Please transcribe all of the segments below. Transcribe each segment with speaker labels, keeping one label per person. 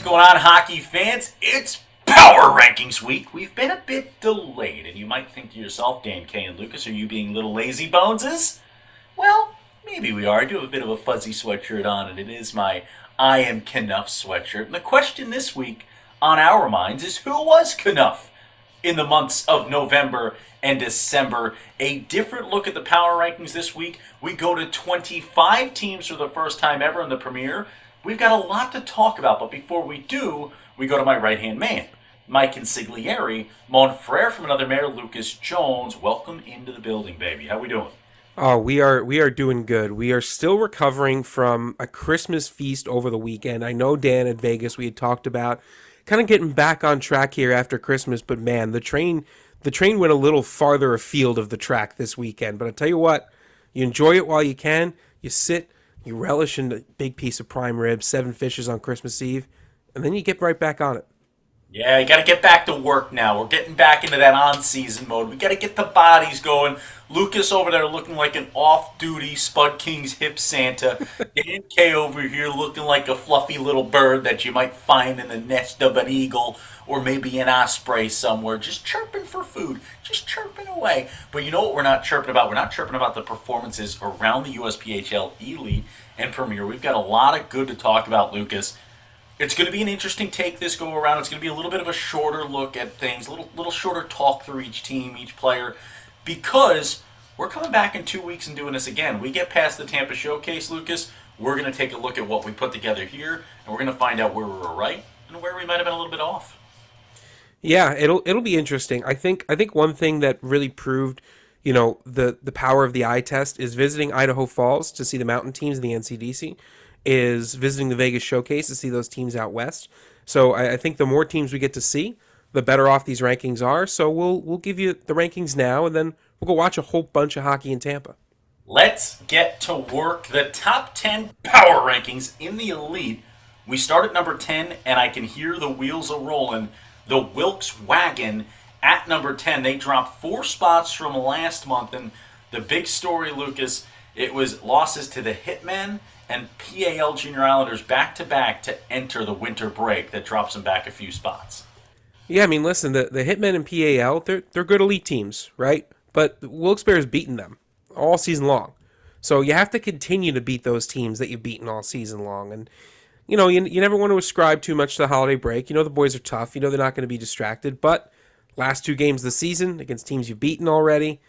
Speaker 1: going on, hockey fans? It's Power Rankings Week. We've been a bit delayed, and you might think to yourself, Dan, Kay, and Lucas, are you being little lazy boneses? Well, maybe we are. I do have a bit of a fuzzy sweatshirt on, and it is my I Am Knuff sweatshirt. And the question this week on our minds is, who was Knuff in the months of November and December? A different look at the Power Rankings this week. We go to 25 teams for the first time ever in the Premier. We've got a lot to talk about, but before we do, we go to my right-hand man, my consigliere, mon frere from another mayor, Lucas Jones. Welcome into the building, baby. How we doing?
Speaker 2: Oh, we are doing good. We are still recovering from a Christmas feast over the weekend. I know, Dan, at Vegas we had talked about kind of getting back on track here after Christmas, but man, the train went a little farther afield of the track this weekend. But I tell you what, you enjoy it while you can. You sit, you relish in a big piece of prime rib, 7 fishes on Christmas Eve, and then you get right back on it.
Speaker 1: Yeah, you got to get back to work now. We're getting back into that on-season mode. We got to get the bodies going. Lucas over there looking like an off-duty Spud King's hip Santa. Dan K over here looking like a fluffy little bird that you might find in the nest of an eagle or maybe an osprey somewhere, just chirping for food, just chirping away. But you know what we're not chirping about? We're not chirping about the performances around the USPHL Elite and Premier. We've got a lot of good to talk about, Lucas. It's going to be an interesting take this go around. It's going to be a little bit of a shorter look at things, a little shorter talk through each team, each player, because we're coming back in 2 weeks and doing this again. We get past the Tampa Showcase, Lucas. We're going to take a look at what we put together here, and we're going to find out where we were right and where we might have been a little bit off.
Speaker 2: Yeah, it'll be interesting. I think one thing that really proved, the power of the eye test is visiting Idaho Falls to see the mountain teams in the NCDC, is visiting the Vegas Showcase to see those teams out west. So I think the more teams we get to see, the better off these rankings are. So we'll give you the rankings now, and then we'll go watch a whole bunch of hockey in Tampa.
Speaker 1: Let's get to work. The top 10 power rankings in the Elite. We start at number 10, and I can hear the wheels a rolling. The Wilkes Wagon at number 10. They dropped 4 spots from last month, and the big story, Lucas, it was losses to the Hitmen and PAL Junior Islanders back-to-back to enter the winter break that drops them back a few spots.
Speaker 2: Yeah, I mean, listen, the Hitmen and PAL, they're good elite teams, right? But Wilkes-Barre's beaten them all season long. So you have to continue to beat those teams that you've beaten all season long. And, you never want to ascribe too much to the holiday break. You know the boys are tough. You know they're not going to be distracted. But last 2 games of the season against teams you've beaten already,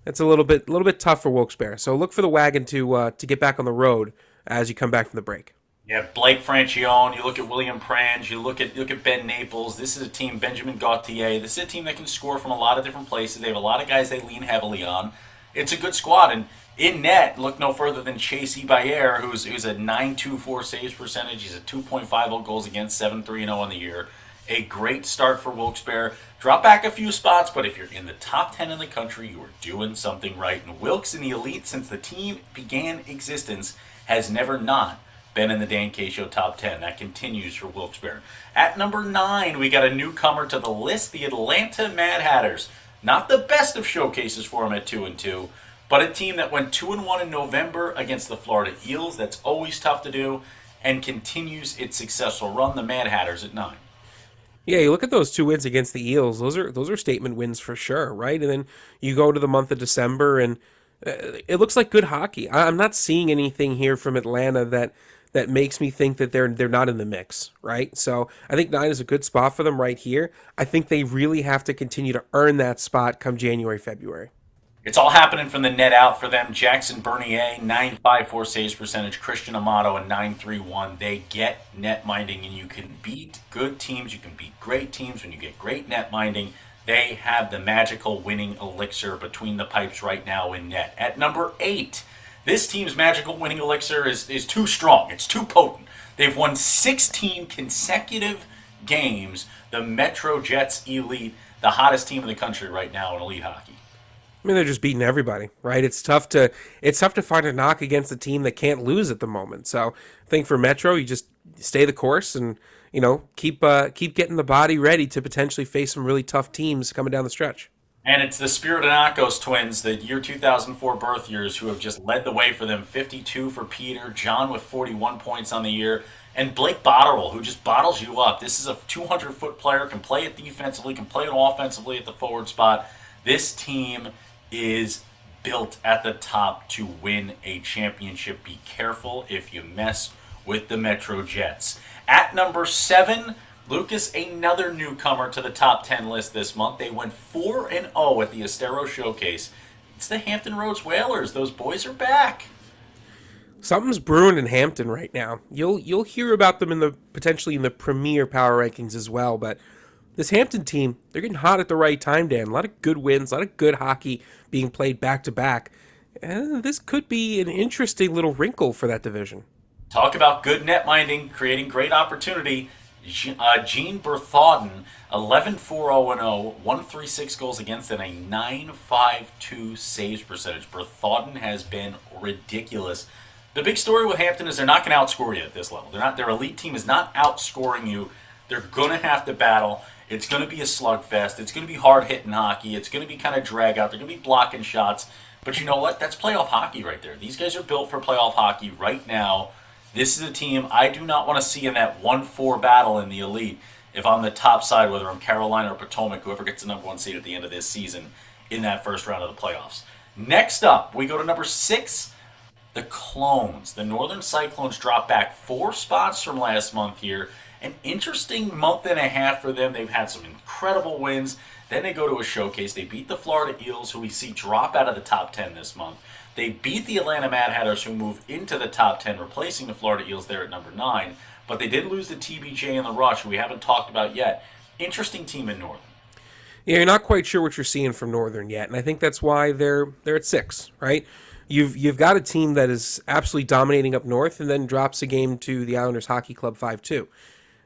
Speaker 2: that's a little bit tough for Wilkes-Barre. So look for the wagon to get back on the road as you come back from the break.
Speaker 1: Yeah, Blake Francione, you look at William Prange, you look at Ben Naples. This is a team, Benjamin Gauthier. This is a team that can score from a lot of different places. They have a lot of guys they lean heavily on. It's a good squad, and in net, look no further than Chase Bayer, who's a 9.24 saves percentage. He's a 2.50 goals against, 7.30 on the year. A great start for Wilkes-Barre. Drop back a few spots, but if you're in the top 10 in the country, you are doing something right. And Wilkes in the Elite, since the team began existence, has never not been in the Dan K Show top 10. That continues for Wilkes-Barre. At number 9, we got a newcomer to the list, the Atlanta Mad Hatters. Not the best of showcases for them at 2-2, but a team that went 2-1 in November against the Florida Eels. That's always tough to do, and continues its successful run. The Mad Hatters at 9.
Speaker 2: Yeah, you look at those 2 wins against the Eels. Those are statement wins for sure, right? And then you go to the month of December, and it looks like good hockey. I'm not seeing anything here from Atlanta that makes me think that they're not in the mix, right? So I think 9 is a good spot for them right here. I think they really have to continue to earn that spot come January, February.
Speaker 1: It's all happening from the net out for them. Jackson Bernier, 9.54 saves percentage. Christian Amato, a 9.31. They get net minding, and you can beat good teams. You can beat great teams when you get great net minding. They have the magical winning elixir between the pipes right now in net. At number 8, this team's magical winning elixir is too strong. It's too potent. They've won 16 consecutive games. The Metro Jets Elite, the hottest team in the country right now in elite hockey.
Speaker 2: I mean, they're just beating everybody, right? It's tough to find a knock against a team that can't lose at the moment. So I think for Metro, you just stay the course and keep getting the body ready to potentially face some really tough teams coming down the stretch.
Speaker 1: And it's the Spiritonakos twins, the year 2004 birth years, who have just led the way for them. 52 for Peter, John with 41 points on the year, and Blake Botterill, who just bottles you up. This is a 200-foot player, can play it defensively, can play it offensively at the forward spot. This team is built at the top to win a championship. Be careful if you mess with the Metro Jets. At number 7, Lucas, another newcomer to the top 10 list this month. They went 4-0 at the Estero Showcase. It's the Hampton Roads Whalers. Those boys are back.
Speaker 2: Something's brewing in Hampton right now. You'll hear about them in the potentially in the Premier power rankings as well, but this Hampton team, they're getting hot at the right time, Dan. A lot of good wins, a lot of good hockey being played back to back. And this could be an interesting little wrinkle for that division.
Speaker 1: Talk about good net minding, creating great opportunity. Gene Berthauden, 11-4-0-0, 136 goals against and a 9.52 saves percentage. Berthauden has been ridiculous. The big story with Hampton is they're not going to outscore you at this level. Their elite team is not outscoring you. They're going to have to battle. It's going to be a slugfest. It's going to be hard-hitting hockey. It's going to be kind of drag out. They're going to be blocking shots. But you know what? That's playoff hockey right there. These guys are built for playoff hockey right now. This is a team I do not want to see in that 1-4 battle in the Elite if I'm the top side, whether I'm Carolina or Potomac, whoever gets the number 1 seed at the end of this season in that first round of the playoffs. Next up, we go to number 6, the Clones. The Northern Cyclones dropped back 4 spots from last month here. An interesting month and a half for them. They've had some incredible wins. Then they go to a showcase. They beat the Florida Eels, who we see drop out of the top 10 this month. They beat the Atlanta Mad Hatters, who moved into the top 10, replacing the Florida Eels there at number 9. But they did lose the TBJ and the Rush, who we haven't talked about yet. Interesting team in Northern.
Speaker 2: Yeah, you're not quite sure what you're seeing from Northern yet, and I think that's why they're at 6, right? You've got a team that is absolutely dominating up north, and then drops a game to the Islanders Hockey Club 5-2.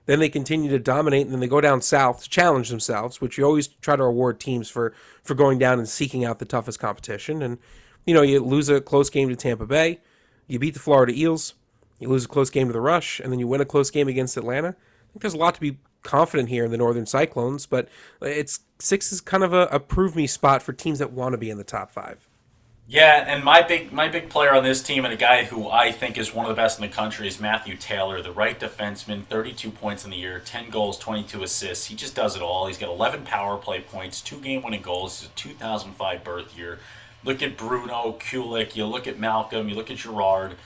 Speaker 2: Then they continue to dominate, and then they go down south to challenge themselves, which you always try to reward teams for going down and seeking out the toughest competition. And you lose a close game to Tampa Bay, you beat the Florida Eels, you lose a close game to the Rush, and then you win a close game against Atlanta. I think there's a lot to be confident here in the Northern Cyclones, but 6 is kind of a prove me spot for teams that want to be in the top 5.
Speaker 1: Yeah, and my big player on this team, and a guy who I think is one of the best in the country, is Matthew Taylor, the right defenseman. 32 points in the year, 10 goals, 22 assists. He just does it all. He's got 11 power play points, 2 game-winning goals. He's a 2005 birth year. Look at Bruno, Kulik, you look at Malcolm, you look at Gerard.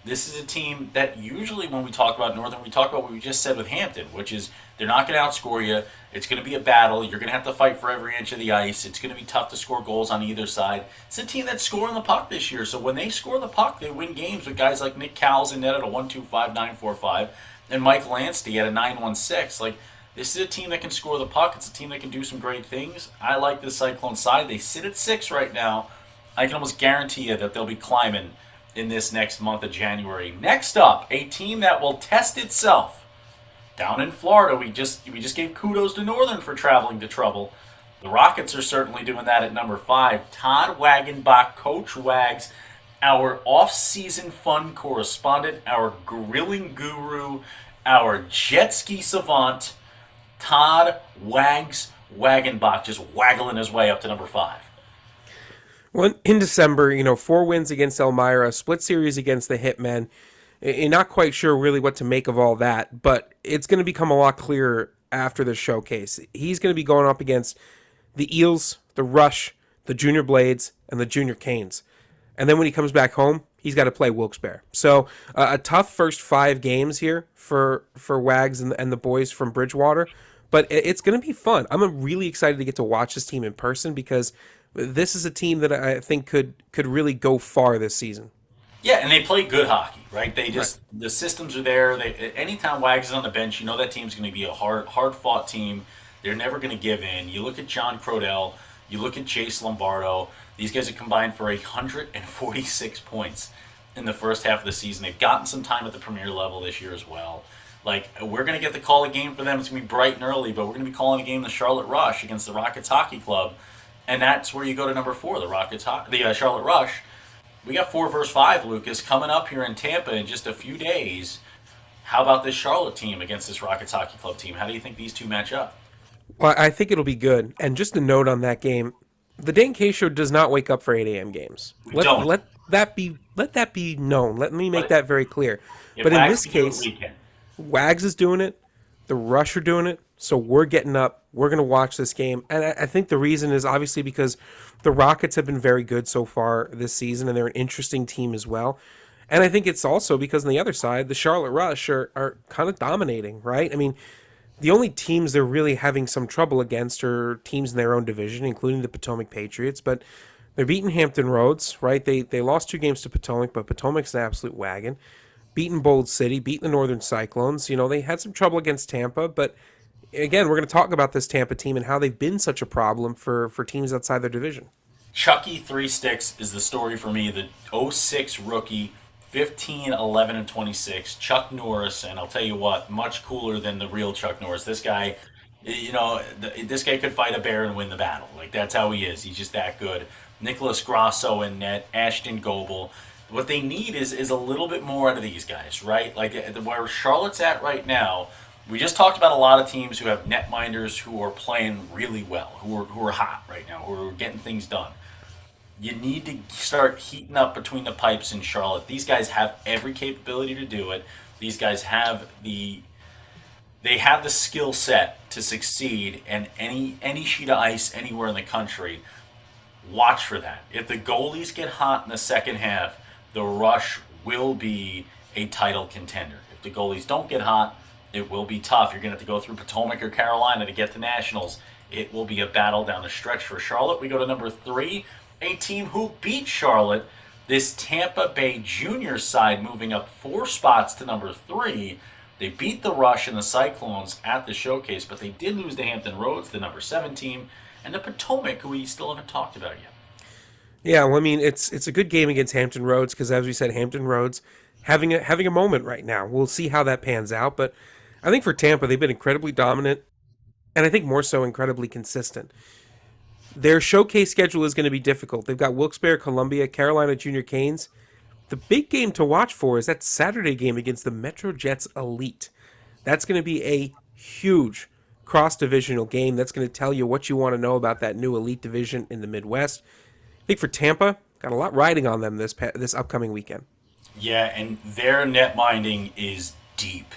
Speaker 1: This is a team that usually when we talk about Northern, we talk about what we just said with Hampton, which is they're not going to outscore you. It's going to be a battle. You're going to have to fight for every inch of the ice. It's going to be tough to score goals on either side. It's a team that's scoring the puck this year. So when they score the puck, they win games with guys like Nick Cowles in net at a 1.25, 9.45, and Mike Lansty at a 9.16. Like, this is a team that can score the puck. It's a team that can do some great things. I like this Cyclone side. They sit at 6 right now. I can almost guarantee you that they'll be climbing in this next month of January. Next up, a team that will test itself. Down in Florida, we just gave kudos to Northern for traveling to trouble. The Rockets are certainly doing that at number 5. Todd Wagenbach, Coach Wags, our off-season fun correspondent, our grilling guru, our jet ski savant, Todd Wagenbach, just waggling his way up to number 5.
Speaker 2: Well, in December, 4 wins against Elmira, a split series against the Hitmen. You're not quite sure really what to make of all that, but it's going to become a lot clearer after the showcase. He's going to be going up against the Eels, the Rush, the Junior Blades, and the Junior Canes. And then when he comes back home, he's got to play Wilkes-Barre. So a tough first 5 games here for Wags and the boys from Bridgewater, but it's going to be fun. I'm really excited to get to watch this team in person because this is a team that I think could really go far this season.
Speaker 1: Yeah, and they play good hockey, right? The systems are there. Anytime Wags is on the bench, you know that team's going to be a hard-fought team. They're never going to give in. You look at John Crodell, you look at Chase Lombardo. These guys are combined for 146 points in the first half of the season. They've gotten some time at the Premier level this year as well. Like, we're going to get the call a game for them. It's going to be bright and early, but we're going to be calling a game the Charlotte Rush against the Rockets Hockey Club. And that's where you go to number 4, the Charlotte Rush. We got 4 versus 5, Lucas, coming up here in Tampa in just a few days. How about this Charlotte team against this Rockets Hockey Club team? How do you think these two match up?
Speaker 2: Well, I think it'll be good. And just a note on that game, The Dan K show does not wake up for 8 a.m. games.
Speaker 1: We
Speaker 2: Let
Speaker 1: don't.
Speaker 2: let let that be known. Let me make
Speaker 1: But
Speaker 2: that very clear.
Speaker 1: if
Speaker 2: But in
Speaker 1: Wags
Speaker 2: this
Speaker 1: can do it,
Speaker 2: case,
Speaker 1: we can.
Speaker 2: Wags is doing it. The Rush are doing it. So we're getting up. We're going to watch this game. And I think the reason is obviously because the Rockets have been very good so far this season, and they're an interesting team as well. And I think it's also because on the other side, the Charlotte Rush are kind of dominating, right? I mean, the only teams they're really having some trouble against are teams in their own division, including the Potomac Patriots. But they're beating Hampton Roads, right? They lost 2 games to Potomac, but Potomac's an absolute wagon. Beating Bold City, beating the Northern Cyclones. You know, they had some trouble against Tampa, but again, we're going to talk about this Tampa team and how they've been such a problem for teams outside their division.
Speaker 1: Chucky Three Sticks is the story for me. The '06 rookie, 15, 11, and 26. Chuck Norris, and I'll tell you what, much cooler than the real Chuck Norris. This guy, this guy could fight a bear and win the battle. Like, that's how he is. He's just that good. Nicholas Grasso in net, Ashton Goebel. What they need is a little bit more out of these guys, right? Like, where Charlotte's at right now, we just talked about a lot of teams who have netminders who are playing really well, who are hot right now, who are getting things done. You need to start heating up between the pipes in Charlotte. These guys have every capability to do it. These guys have the skill set to succeed in any sheet of ice anywhere in the country. Watch for that. If the goalies get hot in the second half, the Rush will be a title contender. If the goalies don't get hot, it will be tough. You're going to have to go through Potomac or Carolina to get to Nationals. It will be a battle down the stretch for Charlotte. We go to number 3, a team who beat Charlotte. This Tampa Bay Junior side moving up 4 spots to number 3. They beat the Rush and the Cyclones at the showcase, but they did lose to Hampton Roads, the number 7 team, and the Potomac, who we still haven't talked about yet.
Speaker 2: Yeah, well, I mean, it's a good game against Hampton Roads because, as we said, Hampton Roads having a moment right now. We'll see how that pans out, but I think for Tampa, they've been incredibly dominant, and I think more so incredibly consistent. Their showcase schedule is going to be difficult. They've got Wilkes-Barre, Columbia, Carolina Junior Canes. The big game to watch for is that Saturday game against the Metro Jets Elite. That's going to be a huge cross divisional game. That's going to tell you what you want to know about that new Elite division in the Midwest. I think for Tampa, got a lot riding on them this upcoming weekend.
Speaker 1: Yeah, and their net minding is deep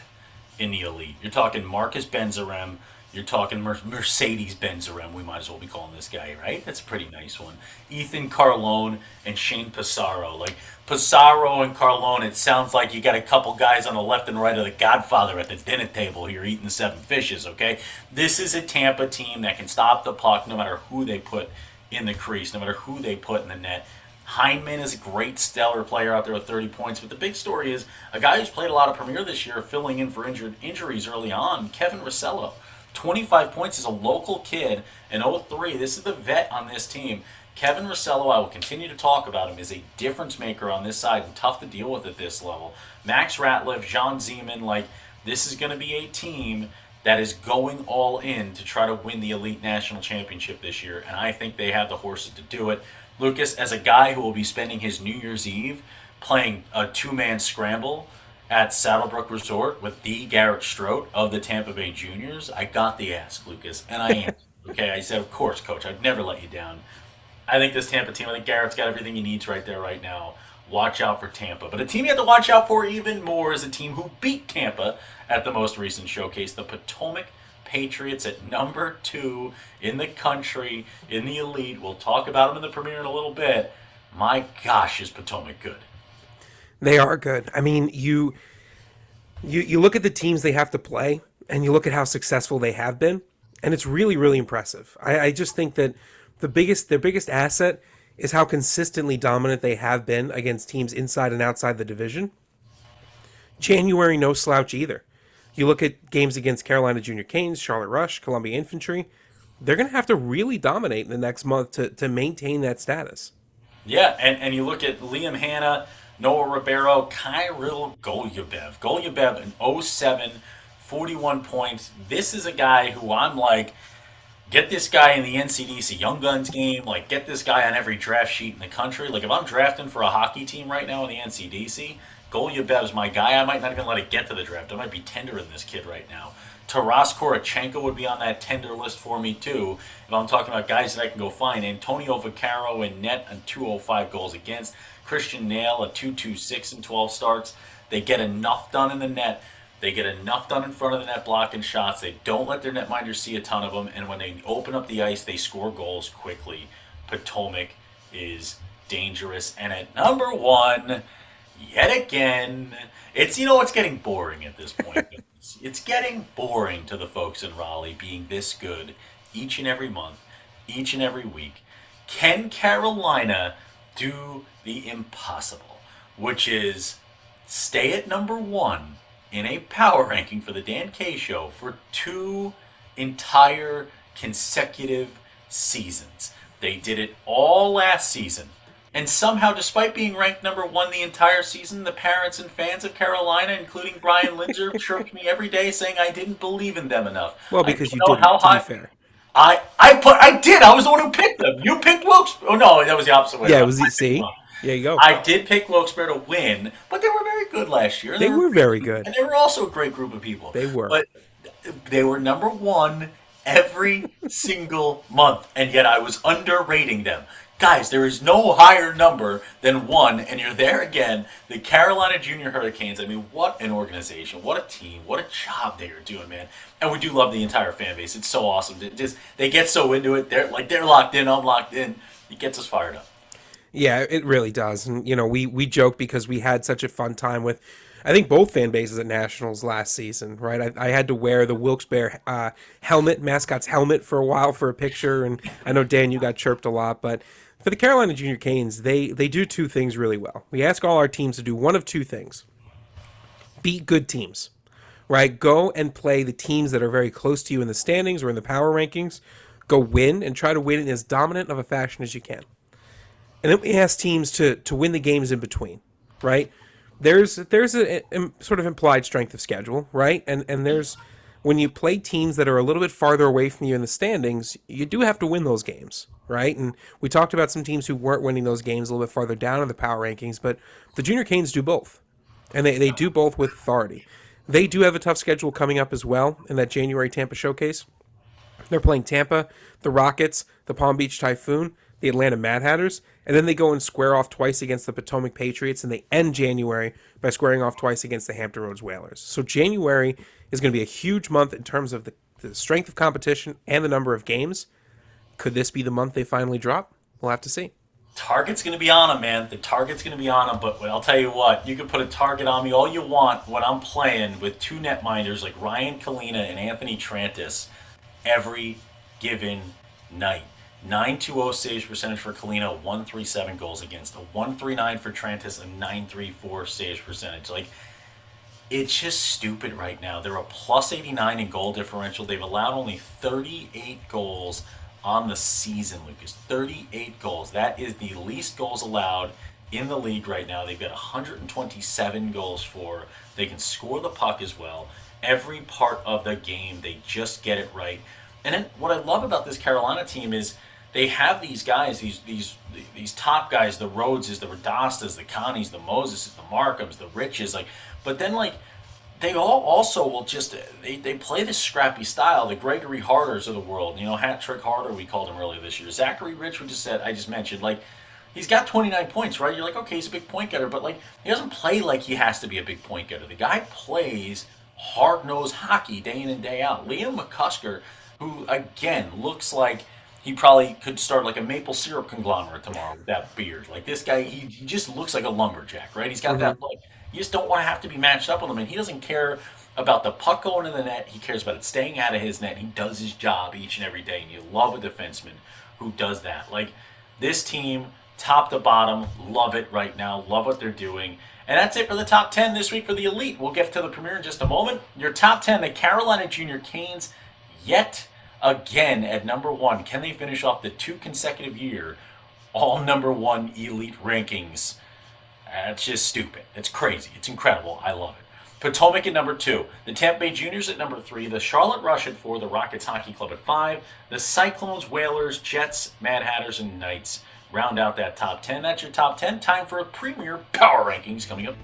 Speaker 1: in the elite. You're talking Marcus Benzarem. You're talking Mercedes Benzarem. We might as well be calling this guy, right? That's a pretty nice one. Ethan Carlone and Shane Pissarro. Like, Pissarro and Carlone, it sounds like you got a couple guys on the left and right of the Godfather at the dinner table here eating 7 fishes, okay? This is a Tampa team that can stop the puck no matter who they put in the crease, no matter who they put in the net. Heineman is a great stellar player out there with 30 points, but the big story is a guy who's played a lot of Premier this year, filling in for injuries early on, Kevin Rossello. 25 points is a local kid in '03. This is the vet on this team. Kevin Rossello, I will continue to talk about him, is a difference maker on this side and tough to deal with at this level. Max Ratliff, Jean Zeman, like, this is going to be a team that is going all in to try to win the Elite National Championship this year, and I think they have the horses to do it. Lucas, as a guy who will be spending his New Year's Eve playing a 2-man scramble at Saddlebrook Resort with the Garrett Strote of the Tampa Bay Juniors, I got the ask, Lucas, and I answered. Okay, I said, of course, Coach, I'd never let you down. I think this Tampa team, I think Garrett's got everything he needs right there, right now. Watch out for Tampa. But a team you have to watch out for even more is a team who beat Tampa at the most recent showcase, the Potomac Patriots at number 2 in the country, in the Elite. We'll talk about them in the Premier in a little bit. My gosh, is Potomac good.
Speaker 2: They are good. I mean, you look at the teams they have to play, and you look at how successful they have been, and it's really really impressive. I just think that their biggest asset is how consistently dominant they have been against teams inside and outside the division. January, no slouch either. You look at games against Carolina Junior Canes, Charlotte Rush, Columbia Infantry. They're going to have to really dominate in the next month to maintain that status.
Speaker 1: Yeah, and you look at Liam Hanna, Noah Ribeiro, Kyril Golyabev. Golyabev in '07, 41 points. This is a guy who I'm like, get this guy in the NCDC Young Guns game. Like, get this guy on every draft sheet in the country. Like, if I'm drafting for a hockey team right now in the NCDC, Golyabev's my guy. I might not even let it get to the draft. I might be tendering this kid right now. Taras Korochenko would be on that tender list for me, too. If I'm talking about guys that I can go find. Antonio Vaccaro in net and 205 goals against. Christian Nail, a 226 and 12 starts. They get enough done in the net. They get enough done in front of the net blocking shots. They don't let their netminders see a ton of them. And when they open up the ice, they score goals quickly. Potomac is dangerous. And at number 1, yet again, it's getting boring at this point. It's getting boring to the folks in Raleigh being this good each and every month, each and every week. Can Carolina do the impossible, which is stay at number 1 in a power ranking for the Dan K Show for 2 entire consecutive seasons? They did it all last season. And somehow, despite being ranked number 1 the entire season, the parents and fans of Carolina, including Brian Linzer, chirped me every day saying I didn't believe in them enough.
Speaker 2: Well, because you
Speaker 1: know
Speaker 2: didn't,
Speaker 1: how
Speaker 2: to
Speaker 1: high,
Speaker 2: be fair.
Speaker 1: I did. I was the one who picked them. You picked Wilkes-Barre. Oh, no, that was the opposite way
Speaker 2: Yeah,
Speaker 1: around.
Speaker 2: it was see. There you go.
Speaker 1: I did pick Wilkes-Barre to win, but they were very good last year.
Speaker 2: They were very good.
Speaker 1: And they were also a great group of people.
Speaker 2: They were.
Speaker 1: But they were number 1 every single month, and yet I was underrating them. Guys, there is no higher number than 1, and you're there again. The Carolina Junior Hurricanes, I mean, what an organization, what a team, what a job they are doing, man. And we do love the entire fan base. It's so awesome. They get so into it. They're locked in, I'm locked in. It gets us fired up.
Speaker 2: Yeah, it really does. And, we joke because we had such a fun time with, I think, both fan bases at Nationals last season, right? I had to wear the Wilkes-Barre mascot's helmet for a while for a picture, and I know, Dan, you got chirped a lot, but for the Carolina Junior Canes, they do 2 things really well. We ask all our teams to do one of 2 things. Beat good teams, right? Go and play the teams that are very close to you in the standings or in the power rankings. Go win and try to win in as dominant of a fashion as you can. And then we ask teams to win the games in between, right? There's a sort of implied strength of schedule, right? And there's, when you play teams that are a little bit farther away from you in the standings, you do have to win those games, right? And we talked about some teams who weren't winning those games a little bit farther down in the power rankings, but the Junior Canes do both. And they do both with authority. They do have a tough schedule coming up as well in that January Tampa showcase. They're playing Tampa, the Rockets, the Palm Beach Typhoon, the Atlanta Mad Hatters, and then they go and square off twice against the Potomac Patriots, and they end January by squaring off twice against the Hampton Roads Whalers. So January is going to be a huge month in terms of the strength of competition and the number of games. Could this be the month they finally drop? We'll have to see.
Speaker 1: Target's going to be on them, man. The target's going to be on them, but I'll tell you what, you can put a target on me all you want when I'm playing with 2 netminders like Ryan Kalina and Anthony Trantis every given night. 920 saves percentage for Kalina, 137 goals against, a 139 for Trantis, a 934 saves percentage. Like, it's just stupid right now. They're a plus 89 in goal differential. They've allowed only 38 goals on the season, Lucas. 38 goals. That is the least goals allowed in the league right now. They've got 127 goals for. They can score the puck as well. Every part of the game, they just get it right. And then what I love about this Carolina team is they have these guys, these top guys, the Rhodeses, the Radastas, the Connies, the Moseses, the Markhams, the Riches, but then they all also will just they play this scrappy style, the Gregory Harders of the world, Hat Trick Harder, we called him earlier this year. Zachary Rich, I just mentioned, he's got 29 points, right? You're like, okay, he's a big point getter, but he doesn't play like he has to be a big point getter. The guy plays hard-nosed hockey day in and day out. Liam McCusker, who again looks like he probably could start like a maple syrup conglomerate tomorrow with that beard. Like this guy, he just looks like a lumberjack, right? He's got that look. You just don't want to have to be matched up with him, and he doesn't care about the puck going in the net. He cares about it staying out of his net. He does his job each and every day, and you love a defenseman who does that. This team, top to bottom, love it right now. Love what they're doing. And that's it for the top 10 this week for the Elite. We'll get to the Premier in just a moment. Your top 10, the Carolina Junior Canes, yet again at number 1. Can they finish off the 2 consecutive year all number 1 Elite rankings? It's just stupid. It's crazy. It's incredible. I love it. Potomac at number 2. The Tampa Bay Juniors at number 3. The Charlotte Rush at 4. The Rockets Hockey Club at 5. The Cyclones, Whalers, Jets, Mad Hatters, and Knights round out that top 10. That's your top 10. Time for a Premier Power Rankings coming up.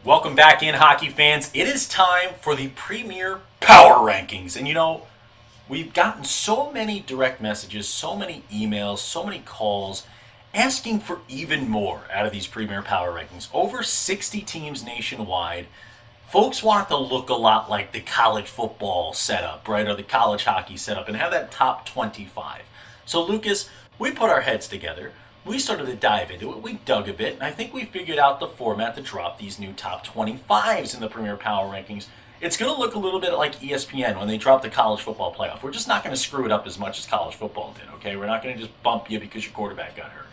Speaker 1: Welcome back in, hockey fans. It is time for the Premier Power Rankings. And we've gotten so many direct messages, so many emails, so many calls asking for even more out of these Premier Power Rankings. Over 60 teams nationwide. Folks want it to look a lot like the college football setup, right? Or the college hockey setup, and have that top 25. So, Lucas, we put our heads together. We started to dive into it. We dug a bit, and I think we figured out the format to drop these new top 25s in the Premier Power Rankings. It's going to look a little bit like ESPN when they drop the college football playoff. We're just not going to screw it up as much as college football did, okay? We're not going to just bump you because your quarterback got hurt.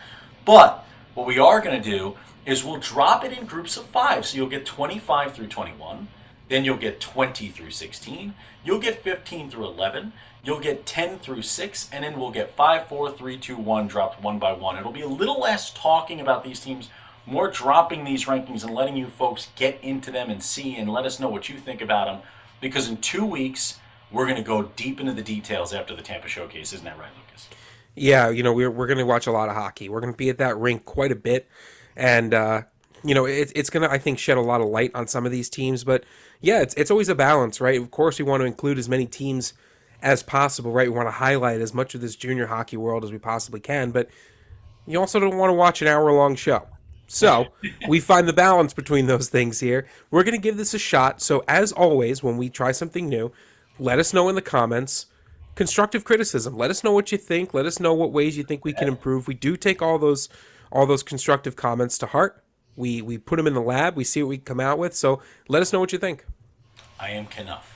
Speaker 1: But what we are going to do is we'll drop it in groups of 5. So you'll get 25 through 21. Then you'll get 20 through 16. You'll get 15 through 11. You'll get 10 through 6. And then we'll get 5, 4, 3, 2, 1 dropped one by one. It'll be a little less talking about these teams, more dropping these rankings and letting you folks get into them and see and let us know what you think about them. Because in 2 weeks, we're going to go deep into the details after the Tampa Showcase. Isn't that right, Lucas?
Speaker 2: Yeah, we're going to watch a lot of hockey. We're going to be at that rink quite a bit. And, it's going to, I think, shed a lot of light on some of these teams. But, yeah, it's always a balance, right? Of course, we want to include as many teams as possible, right? We want to highlight as much of this junior hockey world as we possibly can. But you also don't want to watch an hour-long show. So we find the balance between those things here. We're going to give this a shot. So as always, when we try something new, let us know in the comments. Constructive criticism. Let us know what you think. Let us know what ways you think we can improve. We do take all those constructive comments to heart. We put them in the lab. We see what we come out with. So let us know what you think.
Speaker 1: I am Knuff.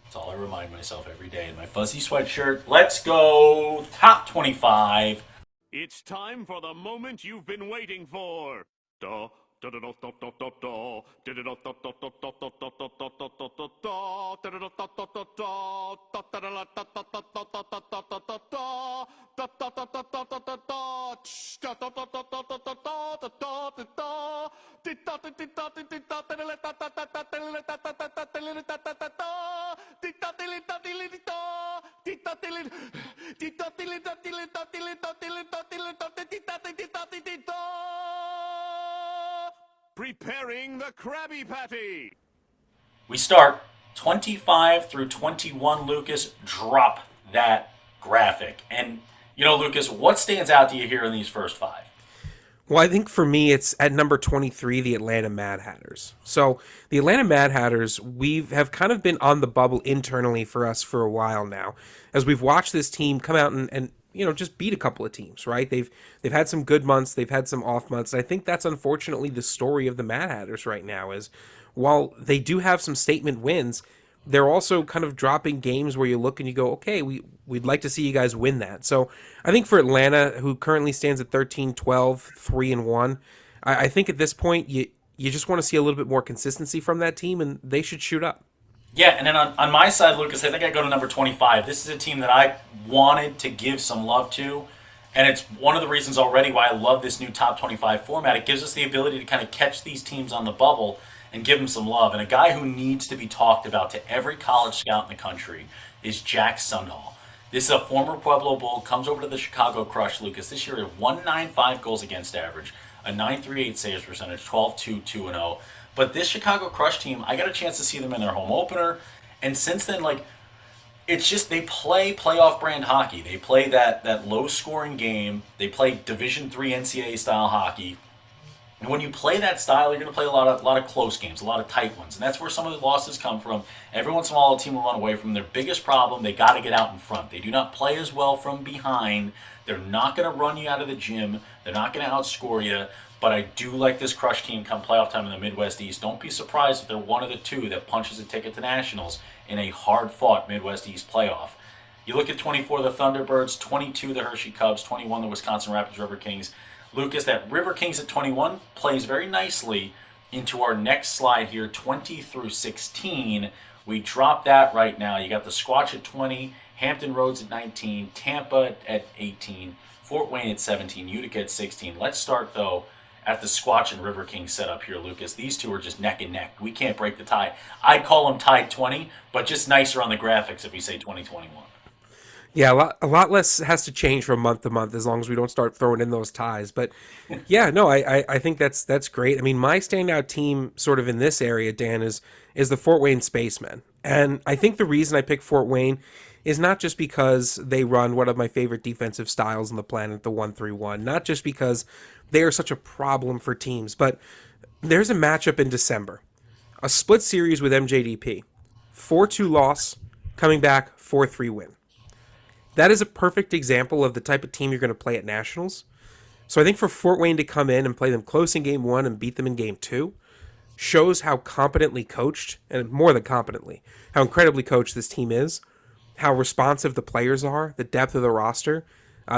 Speaker 1: That's all I remind myself every day in my fuzzy sweatshirt. Let's go top 25.
Speaker 3: It's time for the moment you've been waiting for. Da, da, da, da, da, da, da, da. Da, da, da, da, da, da, da, da, da, da, da, da, da, da, da. Da, da, da, da, da, da, da. Da, da, da, da, da, da, da, da, da, da, da, da. Da, da, da, da, da, da, da, da. Tsh, da, da, da, da, da, da, da, da, da, da, da, da. Di, da, di, di, da, di, di, da, da, da, da, da, da, da, da, da, da, da, da, da, da, da, da, da. Di, da, di, li, da, di, li, di, da. Di, da, di, li, di, da, di, li, da, di, li, da, di, li, da, di, li, da, di, li, da, di, da, di, di, da, di, di, da. Preparing the Krabby Patty.
Speaker 1: We start 25 through 21, Lucas. Drop that graphic. And, Lucas, what stands out to you here in these first 5?
Speaker 2: Well, I think for me, it's at number 23, the Atlanta Mad Hatters. So the Atlanta Mad Hatters, have kind of been on the bubble internally for us for a while now, as we've watched this team come out and just beat a couple of teams, right? They've had some good months, they've had some off months. And I think that's unfortunately the story of the Mad Hatters right now is while they do have some statement wins, they're also kind of dropping games where you look and you go, okay, we'd like to see you guys win that. So I think for Atlanta, who currently stands at 13-12, 3-1, I think at this point you just want to see a little bit more consistency from that team, and they should shoot up.
Speaker 1: Yeah, and then on my side, Lucas, I think I go to number 25. This is a team that I wanted to give some love to, and it's one of the reasons already why I love this new top 25 format. It gives us the ability to kind of catch these teams on the bubble and give them some love. And a guy who needs to be talked about to every college scout in the country is Jack Sundall. This is a former Pueblo Bull, comes over to the Chicago Crush, Lucas. This year, a 1.95 goals against average, a 9.38 saves percentage, 12-2, 2-0. But this Chicago Crush team, I got a chance to see them in their home opener. And since then, it's just they play playoff brand hockey. They play that low-scoring game. They play Division III NCAA-style hockey. And when you play that style, you're going to play a lot of close games, a lot of tight ones. And that's where some of the losses come from. Every once in a while, a team will run away from their biggest problem. They got to get out in front. They do not play as well from behind. They're not going to run you out of the gym. They're not going to outscore you. But I do like this Crush team come playoff time in the Midwest East. Don't be surprised if they're one of the two that punches a ticket to Nationals in a hard-fought Midwest East playoff. You look at 24, the Thunderbirds, 22, the Hershey Cubs, 21, the Wisconsin Rapids River Kings. Lucas, that River Kings at 21 plays very nicely into our next slide here, 20 through 16. We drop that right now. You got the Squatch at 20, Hampton Roads at 19, Tampa at 18, Fort Wayne at 17, Utica at 16. Let's start, though, at the Squatch and River Kings setup here, Lucas. These two are just neck and neck. We can't break the tie. I'd call them tied 20, but just nicer on the graphics if we say 2021.
Speaker 2: Yeah, a lot less has to change from month to month as long as we don't start throwing in those ties. But yeah, no, I think that's great. I mean, my standout team sort of in this area, Dan, is the Fort Wayne Spacemen. And I think the reason I picked Fort Wayne is not just because they run one of my favorite defensive styles on the planet, the 1-3-1, not just because they are such a problem for teams, but there's a matchup in December, a split series with MJDP, 4-2 loss, coming back 4-3 win. That is a perfect example of the type of team you're going to play at Nationals. So I think for Fort Wayne to come in and play them close in game one and beat them in game two shows how competently coached, and more than competently, how incredibly coached this team is, how responsive the players are, the depth of the roster,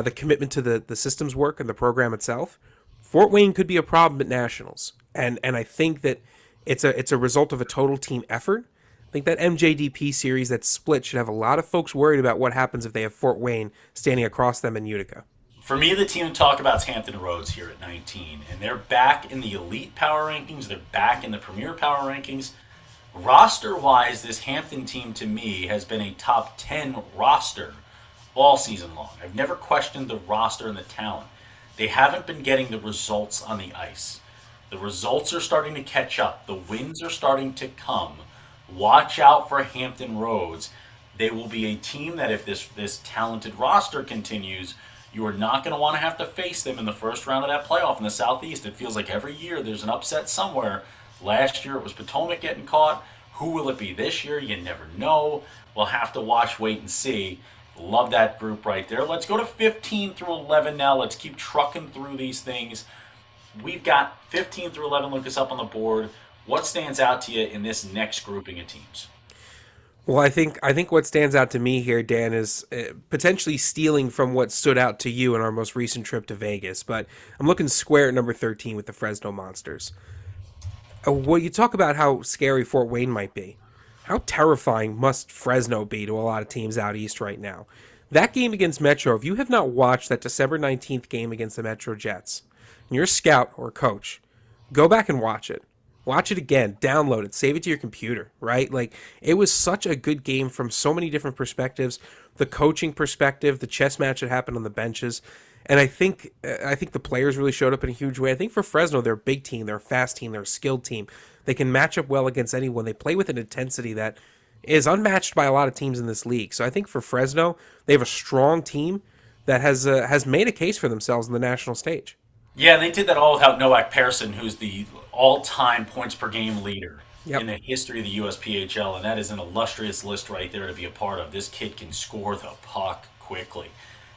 Speaker 2: the commitment to the systems work and the program itself. Fort Wayne could be a problem at Nationals, and I think that it's a result of a total team effort. I think that MJDP series, that split, should have a lot of folks worried about what happens if they have Fort Wayne standing across them in Utica.
Speaker 1: For me, the team to talk about is Hampton Roads here at 19, and they're back in the Elite Power Rankings. They're back in the Premier Power Rankings. Roster-wise, this Hampton team to me has been a top 10 roster all season long. I've never questioned the roster and the talent. They haven't been getting the results on the ice. The results are starting to catch up. The wins are starting to come. Watch out for Hampton Roads. They will be a team that if this talented roster continues, you are not going to want to have to face them in the first round of that playoff in the Southeast. It feels like every year there's an upset somewhere. Last year it was Potomac getting caught. Who will it be this year? You never know. We'll have to watch, wait, and see. Love that group right there. Let's go to 15 through 11 now. Let's keep trucking through these things. We've got 15 through 11, Lucas, up on the board. What stands out to you in this next grouping of teams?
Speaker 2: Well, I think what stands out to me here, Dan, is potentially stealing from what stood out to you in our most recent trip to Vegas. But I'm looking square at number 13 with the Fresno Monsters. Well, you talk about how scary Fort Wayne might be. How terrifying must Fresno be to a lot of teams out east right now? That game against Metro, if you have not watched that December 19th game against the Metro Jets, and you're a scout or a coach, go back and watch it. Watch it again, download it, save it to your computer, right? Like, it was such a good game from so many different perspectives. The coaching perspective, the chess match that happened on the benches. And I think the players really showed up in a huge way. I think for Fresno, they're a big team, they're a fast team, they're a skilled team. They can match up well against anyone. They play with an intensity that is unmatched by a lot of teams in this league. So I think for Fresno, they have a strong team that has made a case for themselves in the national stage.
Speaker 1: Yeah, and they did that all without Novak Persson, who's the all-time points per game leader in
Speaker 2: Yep.
Speaker 1: the history of the USPHL, and that is an illustrious list right there to be a part of. This kid can score the puck quickly.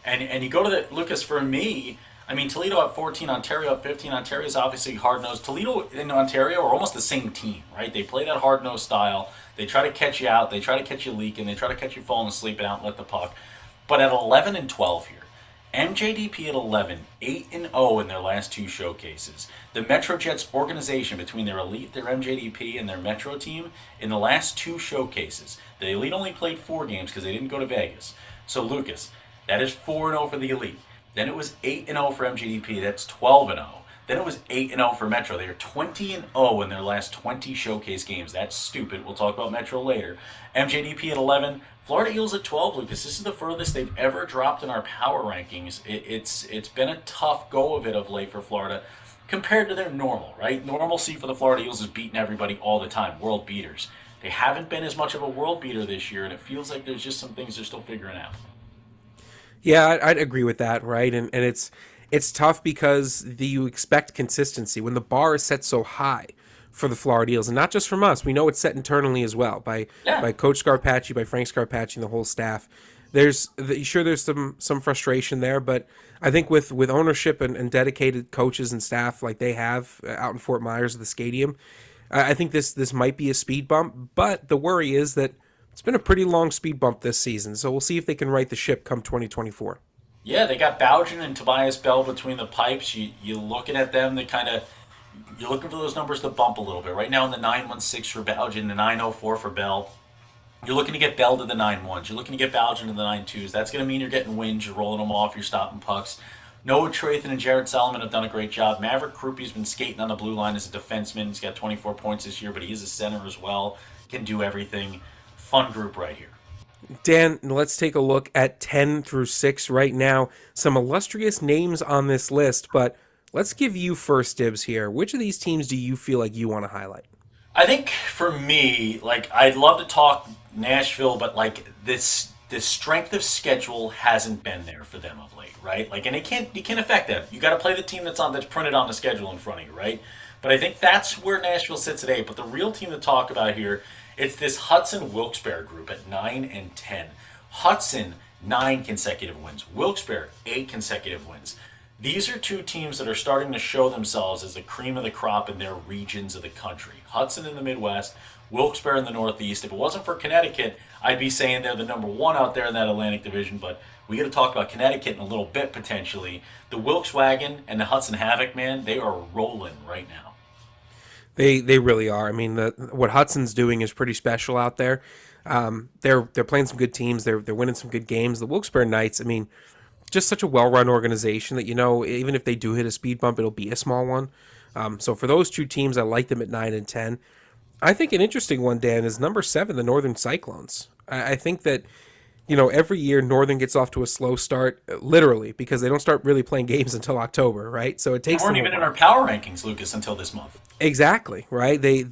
Speaker 1: And you go to the Lucas, for me, I mean Toledo at 14, Ontario at 15. Ontario is obviously hard nosed. Toledo and Ontario are almost the same team, right? They play that hard nosed style. They try to catch you out, they try to catch you leaking, they try to catch you falling asleep and outlet the puck. But at 11 and 12 here, MJDP at 11, 8 and 0 in their last two showcases. The Metro Jets organization, between their Elite, their MJDP, and their Metro team, in the last two showcases, the Elite only played 4 games because they didn't go to Vegas. So Lucas, that is 4 and 0 for the Elite. Then it was 8 and 0 for MJDP. That's 12 and 0. Then it was 8 and 0 for Metro. They are 20 and 0 in their last 20 showcase games. That's stupid. We'll talk about Metro later. MJDP at 11. Florida Eagles at 12, Lucas. This is the furthest they've ever dropped in our power rankings. It's been a tough go of it of late for Florida compared to their normal, right? Normalcy for the Florida Eagles is beating everybody all the time, world beaters. They haven't been as much of a world beater this year, and it feels like there's just some things they're still figuring out.
Speaker 2: Yeah, I'd agree with that, right? And it's tough because you expect consistency when the bar is set so high for the Florida Eagles, and not just from us. We know it's set internally as well by
Speaker 1: Yeah.
Speaker 2: Coach Scarpacci, by Frank Scarpacci, and the whole staff. There's some frustration there, but I think with ownership and dedicated coaches and staff like they have out in Fort Myers at the stadium, I think this might be a speed bump. But the worry is that it's been a pretty long speed bump this season, so we'll see if they can right the ship come 2024.
Speaker 1: Yeah, they got Bougen and Tobias Bell between the pipes. You looking at them, they kind of you're looking for those numbers to bump a little bit. Right now in the 916 for Bougen, the 904 for Bell. You're looking to get Bell to the 9-1s. You're looking to get Bougen to the 9-2s. That's going to mean you're getting wins. You're rolling them off. You're stopping pucks. Noah Trathan and Jared Solomon have done a great job. Maverick Kruppe's been skating on the blue line as a defenseman. He's got 24 points this year, but he is a center as well. Can do everything. Fun group right here.
Speaker 2: Dan, let's take a look at 10 through 6 right now. Some illustrious names on this list, but let's give you first dibs here. Which of these teams do you feel like you want to highlight?
Speaker 1: I think for me, like I'd love to talk Nashville, but like this strength of schedule hasn't been there for them of late, right? Like, and you can't affect that. You got to play the team that's printed on the schedule in front of you, right? But I think that's where Nashville sits today. But the real team to talk about here, it's this Hudson Wilkes-Barre group at 9 and 10. Hudson 9 consecutive wins. Wilkes-Barre 8 consecutive wins. These are two teams that are starting to show themselves as the cream of the crop in their regions of the country. Hudson in the Midwest, Wilkes-Barre in the Northeast. If it wasn't for Connecticut, I'd be saying they're the number one out there in that Atlantic Division, but we got to talk about Connecticut in a little bit potentially. The Wilkes Wagon and the Hudson Havoc, man, they are rolling right now.
Speaker 2: They really are. I mean, what Hudson's doing is pretty special out there. They're playing some good teams. They're winning some good games. The Wilkes-Barre Knights, I mean, just such a well-run organization that, even if they do hit a speed bump, it'll be a small one. So for those two teams, I like them at 9 and 10. I think an interesting one, Dan, is number 7, the Northern Cyclones. I think that every year Northern gets off to a slow start, literally, because they don't start really playing games until October, right? So it
Speaker 1: They
Speaker 2: takes
Speaker 1: weren't
Speaker 2: them a
Speaker 1: even in
Speaker 2: while.
Speaker 1: our power rankings, Lucas, until this month.
Speaker 2: Exactly, right? They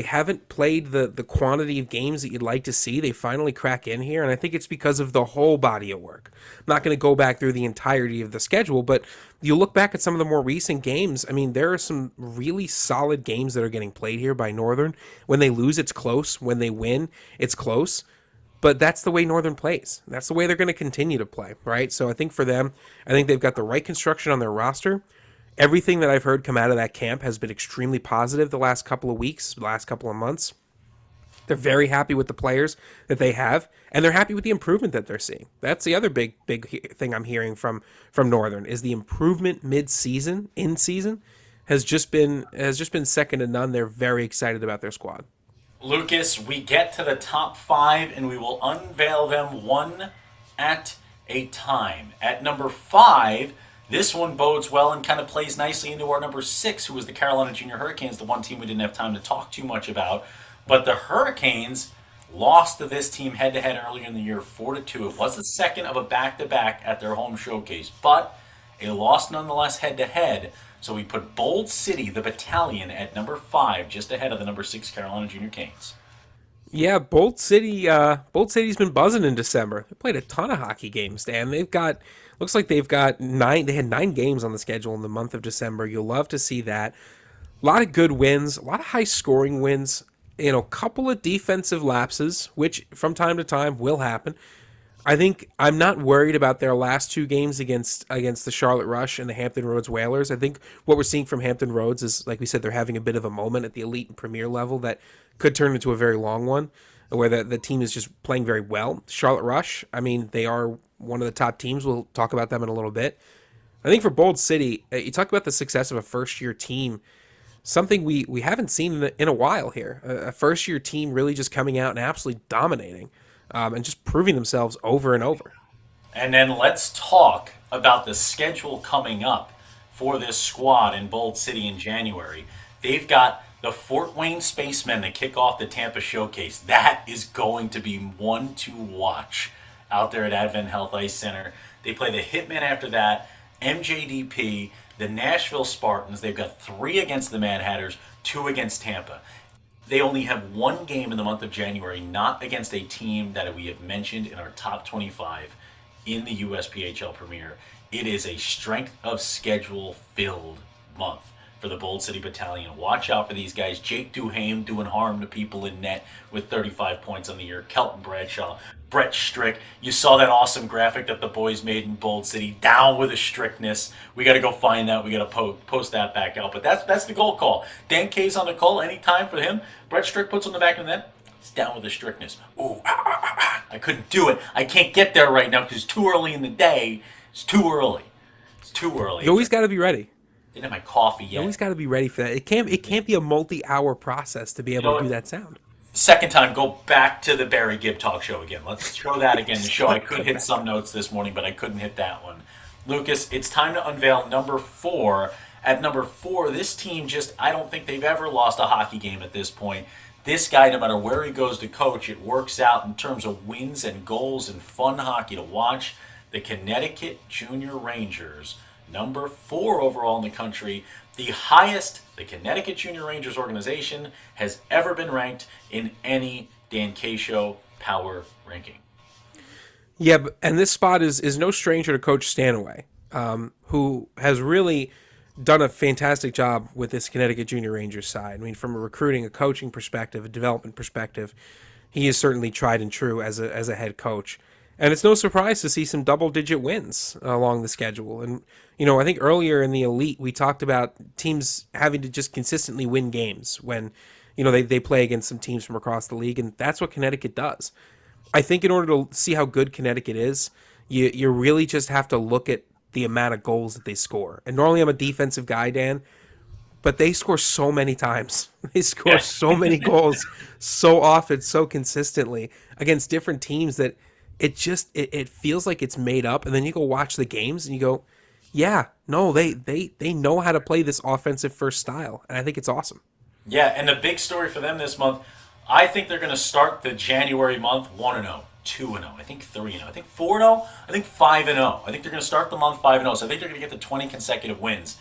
Speaker 2: haven't played the quantity of games that you'd like to see. They finally crack in here, and I think it's because of the whole body of work. I'm not going to go back through the entirety of the schedule, but you look back at some of the more recent games. I mean, there are some really solid games that are getting played here by Northern. When they lose, it's close. When they win, it's close. But that's the way Northern plays. That's the way they're going to continue to play, right? So I think for them, I think they've got the right construction on their roster. Everything that I've heard come out of that camp has been extremely positive the last couple of weeks, last couple of months. They're very happy with the players that they have, and they're happy with the improvement that they're seeing. That's the other big thing I'm hearing from Northern is the improvement mid-season, in season, has just been second to none. They're very excited about their squad.
Speaker 1: Lucas, we get to the top five and we will unveil them one at a time. At number five, this one bodes well and kind of plays nicely into our number six, who was the Carolina Junior Hurricanes, the one team we didn't have time to talk too much about. But the Hurricanes lost to this team head to head earlier in the year 4-2. It was the second of a back to back at their home showcase, but a loss nonetheless head to head. So we put Bold City, the battalion, at number five, just ahead of the number six Carolina Junior Canes.
Speaker 2: Yeah, Bolt City. Bolt City's been buzzing in December. They played a ton of hockey games, Dan. Looks like they've got 9. They had 9 games on the schedule in the month of December. You'll love to see that. A lot of good wins, a lot of high scoring wins. Couple of defensive lapses, which from time to time will happen. I think I'm not worried about their last 2 games against the Charlotte Rush and the Hampton Roads Whalers. I think what we're seeing from Hampton Roads is, like we said, they're having a bit of a moment at the Elite and Premier level that could turn into a very long one, where the team is just playing very well. Charlotte Rush, I mean, they are one of the top teams. We'll talk about them in a little bit. I think for Bold City, you talk about the success of a first-year team, something we haven't seen in a while here. A first-year team really just coming out and absolutely dominating, and just proving themselves over and over.
Speaker 1: And then let's talk about the schedule coming up for this squad in Bold City in January. They've got the Fort Wayne Spacemen to kick off the Tampa Showcase. That is going to be one to watch out there at Advent Health Ice Center. They play the Hitmen after that, MJDP, the Nashville Spartans. They've got 3 against the Mad Hatters, 2 against Tampa. They only have 1 game in the month of January, not against a team that we have mentioned in our top 25 in the USPHL Premier. It is a strength of schedule filled month for the Bold City Battalion. Watch out for these guys. Jake Duhame doing harm to people in net with 35 points on the year. Kelton Bradshaw, Brett Strick. You saw that awesome graphic that the boys made in Bold City. Down with the strictness. We got to go find that. We got to post that back out. But that's the goal call. Dan K's on the call. Anytime for him. Brett Strick puts on the back of the net. He's down with the strictness. Ooh, I couldn't do it. I can't get there right now because it's too early in the day. It's too early. It's too early.
Speaker 2: You always got to be ready.
Speaker 1: Didn't have my coffee
Speaker 2: You
Speaker 1: yet.
Speaker 2: always got to be ready for that. It can't be a multi-hour process to be able to do that sound.
Speaker 1: Second time, go back to the Barry Gibb talk show again. Let's show that again to show I could hit some notes this morning, but I couldn't hit that one. Lucas, it's time to unveil number 4. At number 4, this team I don't think they've ever lost a hockey game at this point. This guy, no matter where he goes to coach, it works out in terms of wins and goals and fun hockey to watch. The Connecticut Junior Rangers, number 4 overall in the country, the highest the Connecticut Junior Rangers organization has ever been ranked in any Dan Cascio power ranking.
Speaker 2: Yeah, and this spot is no stranger to Coach Stanaway, who has really done a fantastic job with this Connecticut Junior Rangers side. I mean, from a recruiting, a coaching perspective, a development perspective, he is certainly tried and true as a head coach. And it's no surprise to see some double-digit wins along the schedule. And, I think earlier in the Elite, we talked about teams having to just consistently win games when, they play against some teams from across the league, and that's what Connecticut does. I think in order to see how good Connecticut is, you really just have to look at the amount of goals that they score. And normally I'm a defensive guy, Dan, but they score so many times. They score so many goals so often, so consistently against different teams that it feels like it's made up. And then you go watch the games and you go, yeah, no, they know how to play this offensive first style. And I think it's awesome.
Speaker 1: Yeah, and the big story for them this month, I think they're going to start the January month 1-0, 2-0, I think 3-0, I think 4-0, I think 5-0. I think they're going to start the month 5-0, so I think they're going to get to 20 consecutive wins.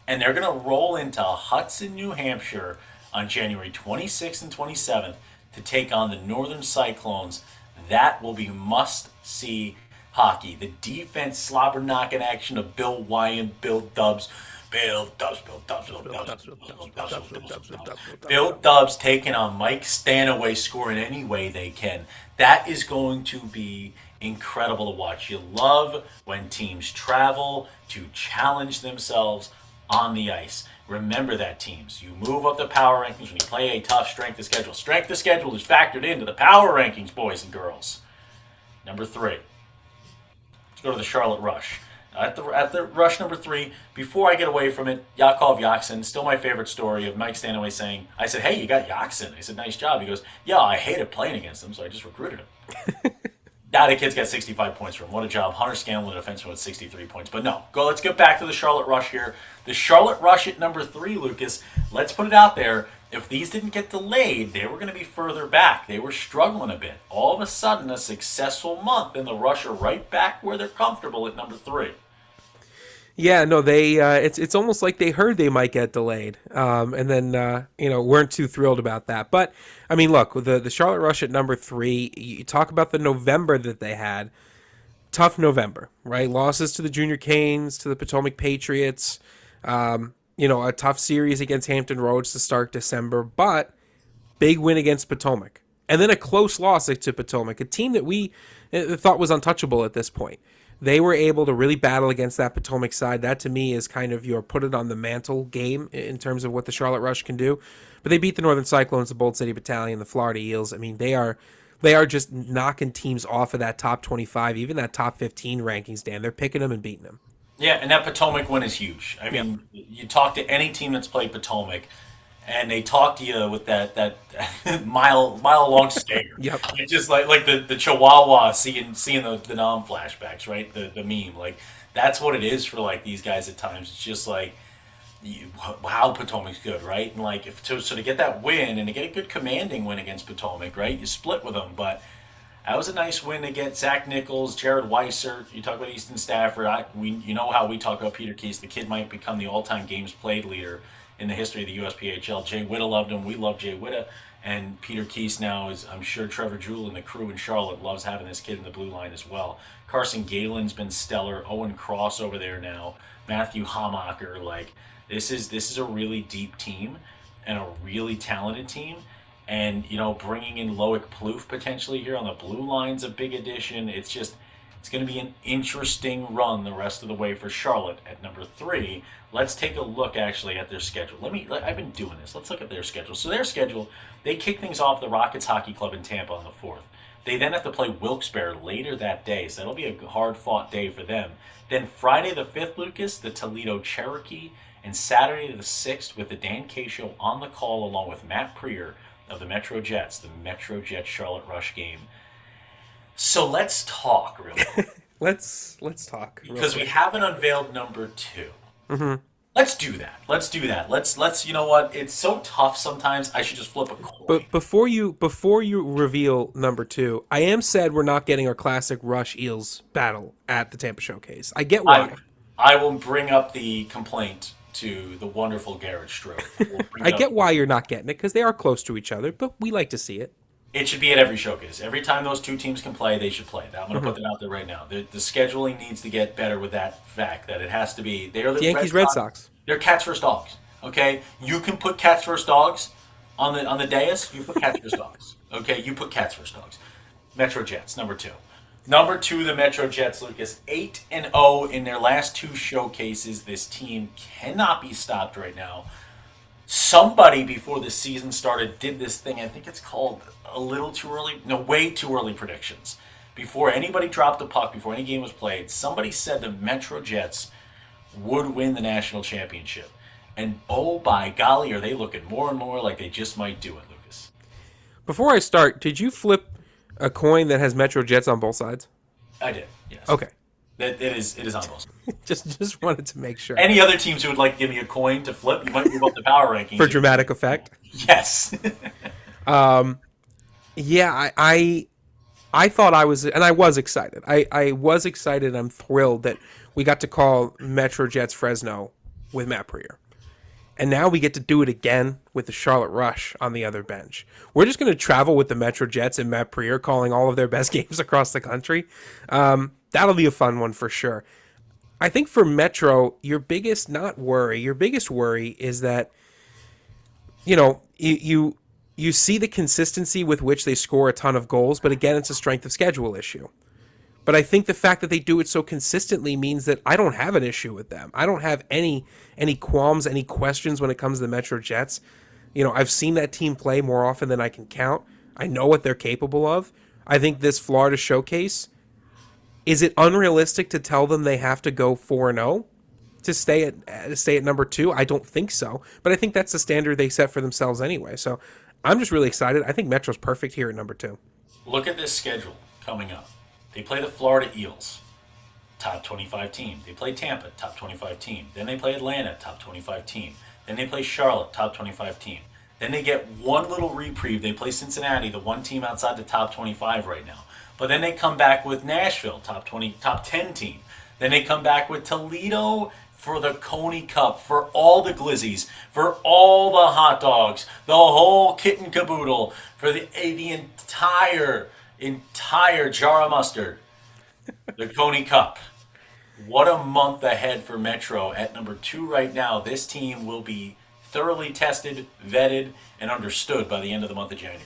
Speaker 1: And they're going to roll into Hudson, New Hampshire on January 26th and 27th to take on the Northern Cyclones. That will be must-see hockey. The defense slobber knocking action of Bill Wyant, Bill Dubs, Bill Dubs taking on Mike Stanaway, scoring any way they can. That is going to be incredible to watch. You love when teams travel to challenge themselves on the ice. Remember that, teams. You move up the power rankings when you play a tough strength of schedule. Strength of schedule is factored into the power rankings, boys and girls. Number 3. Let's go to the Charlotte Rush. At the Rush number 3, before I get away from it, Yakov Yaksin, still my favorite story of Mike Stanaway saying, I said, hey, you got Yaksin. I said, nice job. He goes, yeah, I hated playing against him, so I just recruited him. Now the kid's got 65 points for him. What a job. Hunter Scanlon, a defenseman, with 63 points. But no, let's get back to the Charlotte Rush here. The Charlotte Rush at number 3, Lucas, let's put it out there. If these didn't get delayed, they were going to be further back. They were struggling a bit. All of a sudden, a successful month, and the Rush are right back where they're comfortable at number 3.
Speaker 2: Yeah, no, they it's almost like they heard they might get delayed, and then weren't too thrilled about that. But I mean, look, with the Charlotte Rush at number 3, you talk about the November that they had. Tough November, right? Losses to the Junior Canes, to the Potomac Patriots. A tough series against Hampton Roads to start December, but big win against Potomac, and then a close loss to Potomac, a team that we thought was untouchable at this point. They were able to really battle against that Potomac side. That, to me, is kind of your put it on the mantle game in terms of what the Charlotte Rush can do. But they beat the Northern Cyclones, the Bold City Battalion, the Florida Eels. I mean, they are just knocking teams off of that top 25, even that top 15 rankings, Dan. They're picking them and beating them.
Speaker 1: Yeah, and that Potomac win is huge. I mean, you talk to any team that's played Potomac, and they talk to you with that mile long stare.
Speaker 2: Yep.
Speaker 1: It's just like the Chihuahua seeing the Nam flashbacks, right? The meme, like that's what it is for like these guys at times. It's just like, wow, Potomac's good, right? And like so to get that win and to get a good commanding win against Potomac, right? You split with them, but that was a nice win to get Zach Nichols, Jared Weissert. You talk about Easton Stafford. You know how we talk about Peter Keese. The kid might become the all-time games played leader in the history of the USPHL. Jay Witta loved him. We love Jay Witta. And Peter Keese now is, I'm sure Trevor Jewell and the crew in Charlotte loves having this kid in the blue line as well. Carson Galen's been stellar. Owen Cross over there now. Matthew Hamacher. Like, this is a really deep team and a really talented team. And, bringing in Loic Plouffe potentially here on the blue line's a big addition. It's going to be an interesting run the rest of the way for Charlotte at number 3. Let's take a look actually at their schedule. I've been doing this. Let's look at their schedule. So their schedule, they kick things off the Rockets Hockey Club in Tampa on the 4th. They then have to play Wilkes-Barre later that day, so that'll be a hard-fought day for them. Then Friday the 5th, Lucas, the Toledo Cherokee, and Saturday the 6th with the Dan K Show on the call along with Matt Prier of the Metro Jets, the Metro Jets Charlotte Rush game. So let's talk real quick.
Speaker 2: Let's talk.
Speaker 1: Because we haven't unveiled number 2.
Speaker 2: Mm-hmm.
Speaker 1: Let's do that. Let's do that. Let's. You know what? It's so tough sometimes. I should just flip a coin.
Speaker 2: But before you reveal number two, I am sad we're not getting our classic Rush Eels battle at the Tampa Showcase. I get
Speaker 1: I
Speaker 2: why.
Speaker 1: I will bring up the complaint to the wonderful Garrett Strode. We'll bring
Speaker 2: I
Speaker 1: it up.
Speaker 2: get why you're not getting it because they are close to each other, but we like to see it.
Speaker 1: It should be at every showcase. Every time those two teams can play, they should play. I'm going to put that out there right now. The scheduling needs to get better with that fact that it has to be. They are the Red
Speaker 2: Yankees, Red
Speaker 1: Sox.
Speaker 2: Sox.
Speaker 1: They're cats versus dogs. Okay, you can put cats versus dogs on the dais. You put cats versus dogs. Okay, you put cats versus dogs. Metro Jets number two. Number two, the Metro Jets, Lucas, 8-0 in their last two showcases. This team cannot be stopped right now. Somebody before the season started did this thing. I think it's called a little too early. No, way too early predictions. Before anybody dropped the puck, before any game was played, somebody said the Metro Jets would win the national championship. And oh, by golly, are they looking more and more like they just might do it, Lucas?
Speaker 2: Before I start, did you flip a coin that has Metro Jets on both sides?
Speaker 1: I did, yes.
Speaker 2: Okay.
Speaker 1: It is on both.
Speaker 2: Just wanted to make sure.
Speaker 1: Any other teams who would like to give me a coin to flip, you might move up the power rankings.
Speaker 2: For dramatic effect.
Speaker 1: Yes.
Speaker 2: Yeah, I thought I was, and I was excited. I was excited. I'm thrilled that we got to call Metro Jets Fresno with Matt Prier. And now we get to do it again with the Charlotte Rush on the other bench. We're just going to travel with the Metro Jets and Matt Prier calling all of their best games across the country. That'll be a fun one for sure. I think for Metro, your biggest worry is that you see the consistency with which they score a ton of goals, but again, it's a strength of schedule issue. But I think the fact that they do it so consistently means that I don't have an issue with them. I don't have any qualms, any questions when it comes to the Metro Jets. I've seen that team play more often than I can count. I know what they're capable of. I think this Florida showcase, is it unrealistic to tell them they have to go 4-0 to stay at number two? I don't think so. But I think that's the standard they set for themselves anyway. So I'm just really excited. I think Metro's perfect here at number two.
Speaker 1: Look at this schedule coming up. They play the Florida Eels, top 25 team. They play Tampa, top 25 team. Then they play Atlanta, top 25 team. Then they play Charlotte, top 25 team. Then they get one little reprieve. They play Cincinnati, the one team outside the top 25 right now. But then they come back with Nashville, top 10 team. Then they come back with Toledo for the Coney Cup, for all the glizzies, for all the hot dogs, the whole kit and caboodle, for the entire jar of mustard. The Coney Cup. What a month ahead for Metro at number two right now. This team will be thoroughly tested, vetted, and understood by the end of the month of January.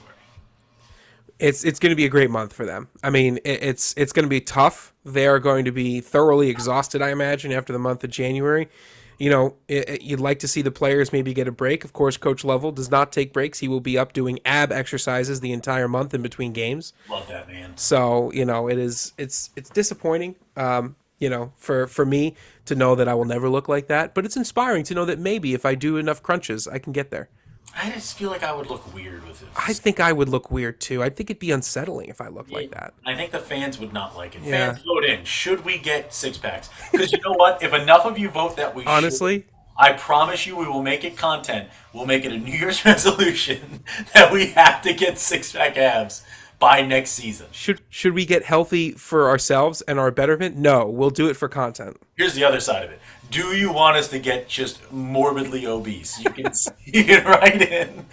Speaker 2: It's going to be a great month for them. I mean, it's going to be tough. They are going to be thoroughly exhausted, I imagine, after the month of January. You'd like to see the players maybe get a break. Of course, Coach Lovell does not take breaks. He will be up doing ab exercises the entire month in between games.
Speaker 1: Love that, man.
Speaker 2: So, it's disappointing, for me to know that I will never look like that. But it's inspiring to know that maybe if I do enough crunches, I can get there.
Speaker 1: I just feel like I would look weird with it.
Speaker 2: I think I would look weird too. I think it'd be unsettling if I looked like that.
Speaker 1: I think the fans would not like it.
Speaker 2: Yeah.
Speaker 1: Fans, vote in. Should we get six packs? Because you know what? If enough of you vote that we
Speaker 2: Honestly,
Speaker 1: should, I promise you we will make it content. We'll make it a New Year's resolution that we have to get six-pack abs by next season.
Speaker 2: should we get healthy for ourselves and our betterment? No, we'll do it for content.
Speaker 1: Here's the other side of it. Do you want us to get just morbidly obese? You can write in.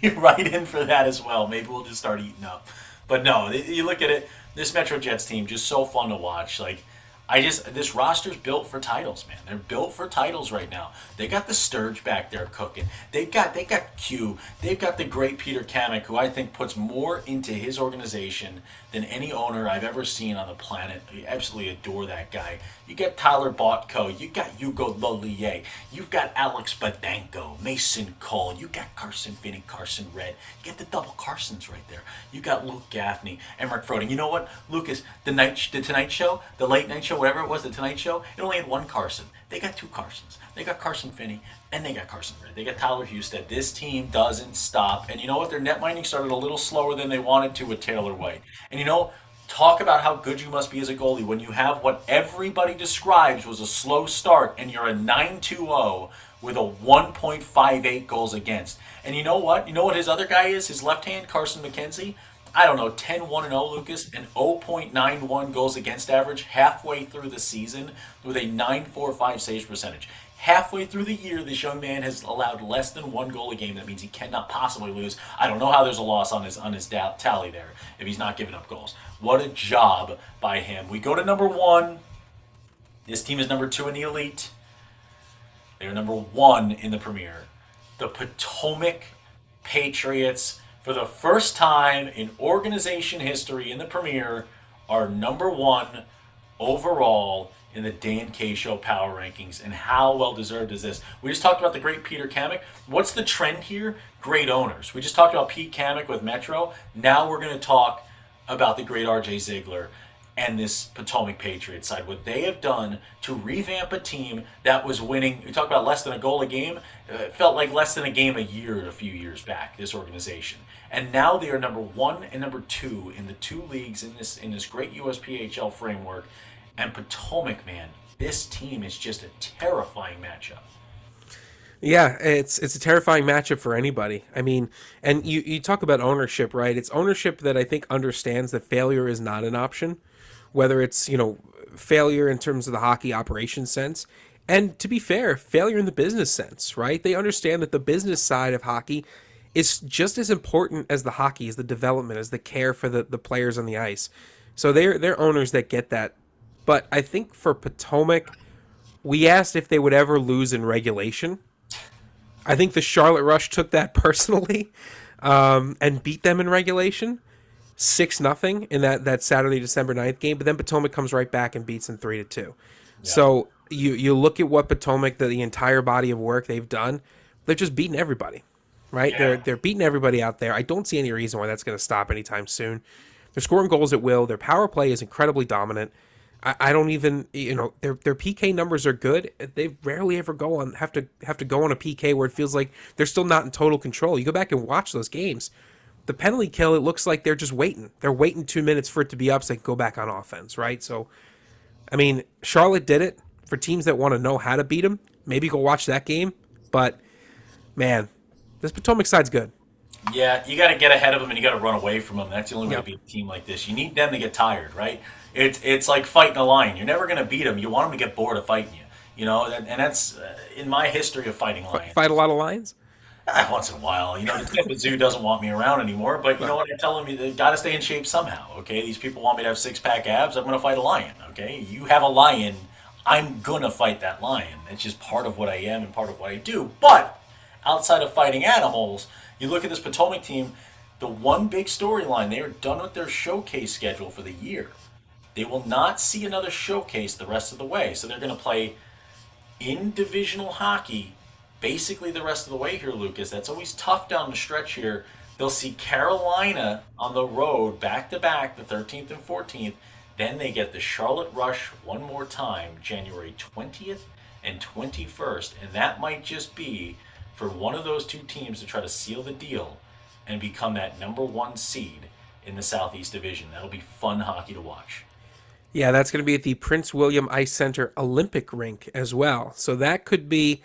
Speaker 1: You write in for that as well. Maybe we'll just start eating up. But no, you look at it. This Metro Jets team just so fun to watch. Like this roster's built for titles, man. They're built for titles right now. They got the Sturge back there cooking. They got Q. They've got the great Peter Kamek, who I think puts more into his organization than any owner I've ever seen on the planet. I absolutely adore that guy. You got Tyler Botko. You got Hugo Lolier. You've got Alex Badanko, Mason Cole. You got Carson Finney, Carson Red. You got the double Carsons right there. You got Luke Gaffney, Emmerich Froding. You know what, Lucas? The Tonight Show, the late night show, whatever it was, the Tonight Show, it only had one Carson. They got two Carsons. They got Carson Finney and they got Carson Red. They got Tyler Husted. This team doesn't stop. And you know what? Their net mining started a little slower than they wanted to with Taylor White. And Talk about how good you must be as a goalie when you have what everybody describes was a slow start and you're a 9-2-0 with a 1.58 goals against. And you know what? You know what his other guy is? His left hand, Carson McKenzie? I don't know, 10-1-0, Lucas, and 0.91 goals against average halfway through the season with a 9.45 saves percentage. Halfway through the year, this young man has allowed less than 1 goal a game. That means he cannot possibly lose. I don't know how there's a loss on his tally there if he's not giving up goals. What a job by him. We go to number 1. This team is number 2 in the Elite. They are number 1 in the Premier. The Potomac Patriots, for the first time in organization history in the Premier, are number 1 overall in the Dan K Show Power Rankings. And how well deserved is this? We just talked about the great Peter Kamek. What's the trend here? Great owners. We just talked about Pete Kamek with Metro. Now we're going to talk about the great RJ Ziegler and this Potomac Patriots side. What they have done to revamp a team that was winning. We talk about less than a goal a game. It felt like less than a game a year a few years back, this organization. And now they are number 1 and number 2 in the 2 leagues in this great USPHL framework. And Potomac, man, this team is just a terrifying matchup.
Speaker 2: Yeah, it's a terrifying matchup for anybody. I mean, and you talk about ownership, right? It's ownership that I think understands that failure is not an option, whether it's, failure in terms of the hockey operations sense, and to be fair, failure in the business sense, right? They understand that the business side of hockey is just as important as the hockey, as the development, as the care for the players on the ice. So they're owners that get that. But I think for Potomac, we asked if they would ever lose in regulation. I think the Charlotte Rush took that personally and beat them in regulation, 6-0 in that Saturday, December 9th game. But then Potomac comes right back and beats them 3-2. Yeah. So you look at what Potomac, the entire body of work they've done, they're just beating everybody, right? Yeah. They're beating everybody out there. I don't see any reason why that's going to stop anytime soon. They're scoring goals at will. Their power play is incredibly dominant. I don't even, their PK numbers are good. They rarely ever have to go on a PK where it feels like they're still not in total control. You go back and watch those games. The penalty kill, it looks like they're just waiting. They're waiting 2 minutes for it to be up so they can go back on offense, right? So, I mean, Charlotte did it. For teams that want to know how to beat them, maybe go watch that game. But, man, this Potomac side's good.
Speaker 1: Yeah, you got to get ahead of them and you got to run away from them. That's the only way to beat a team like this. You need them to get tired, right? It's like fighting a lion. You're never going to beat them. You want them to get bored of fighting you. And that's in my history of fighting lions.
Speaker 2: Fight a lot of lions?
Speaker 1: Once in a while. The Tampa Zoo doesn't want me around anymore, but you know what? I tell them, you got to stay in shape somehow, okay? These people want me to have 6-pack abs. I'm going to fight a lion, okay? You have a lion, I'm going to fight that lion. It's just part of what I am and part of what I do. But outside of fighting animals, you look at this Potomac team, the one big storyline, they are done with their showcase schedule for the year. They will not see another showcase the rest of the way. So they're going to play in divisional hockey basically the rest of the way here, Lucas. That's always tough down the stretch here. They'll see Carolina on the road back-to-back, the 13th and 14th. Then they get the Charlotte Rush one more time, January 20th and 21st. And that might just be for one of those two teams to try to seal the deal and become that number 1 seed in the Southeast Division. That'll be fun hockey to watch.
Speaker 2: Yeah, that's going to be at the Prince William Ice Center Olympic rink as well. So that could be